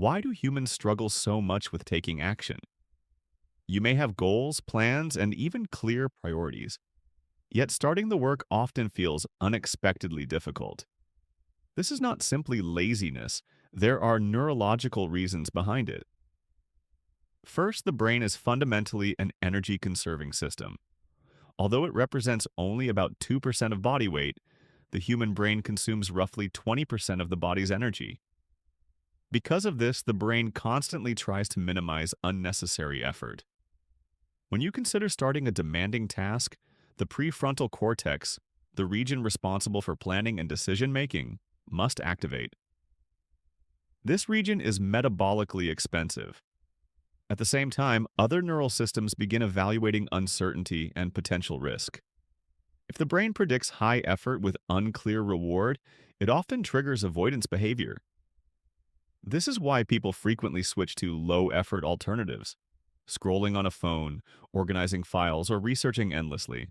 Why do humans struggle so much with taking action? You may have goals, plans, and even clear priorities, yet starting the work often feels unexpectedly difficult. This is not simply laziness, there are neurological reasons behind it. First, the brain is fundamentally an energy conserving system. Although it represents only about 2% of body weight, the human brain consumes roughly 20% of the body's energy. Because of this, the brain constantly tries to minimize unnecessary effort. When you consider starting a demanding task, the prefrontal cortex, the region responsible for planning and decision making, must activate. This region is metabolically expensive. At the same time, other neural systems begin evaluating uncertainty and potential risk. If the brain predicts high effort with unclear reward, it often triggers avoidance behavior. This is why people frequently switch to low-effort alternatives, scrolling on a phone, organizing files, or researching endlessly.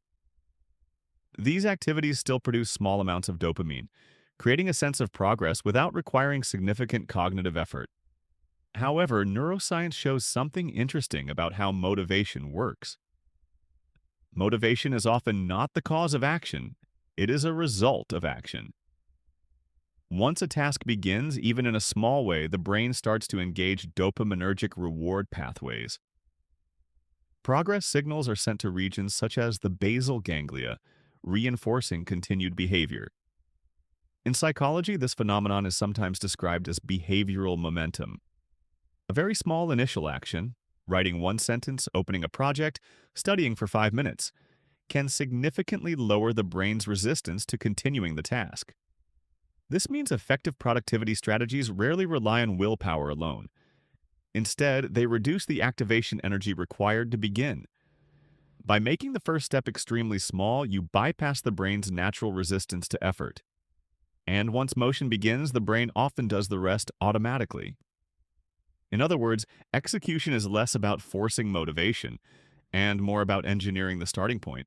These activities still produce small amounts of dopamine, creating a sense of progress without requiring significant cognitive effort. However, neuroscience shows something interesting about how motivation works. Motivation is often not the cause of action, it is a result of action. Once a task begins, even in a small way, the brain starts to engage dopaminergic reward pathways. Progress signals are sent to regions such as the basal ganglia, reinforcing continued behavior. In psychology, this phenomenon is sometimes described as behavioral momentum. A very small initial action, writing one sentence, opening a project, studying for 5 minutes, can significantly lower the brain's resistance to continuing the task. This means effective productivity strategies rarely rely on willpower alone. Instead, they reduce the activation energy required to begin. By making the first step extremely small, you bypass the brain's natural resistance to effort. And once motion begins, the brain often does the rest automatically. In other words, execution is less about forcing motivation and more about engineering the starting point.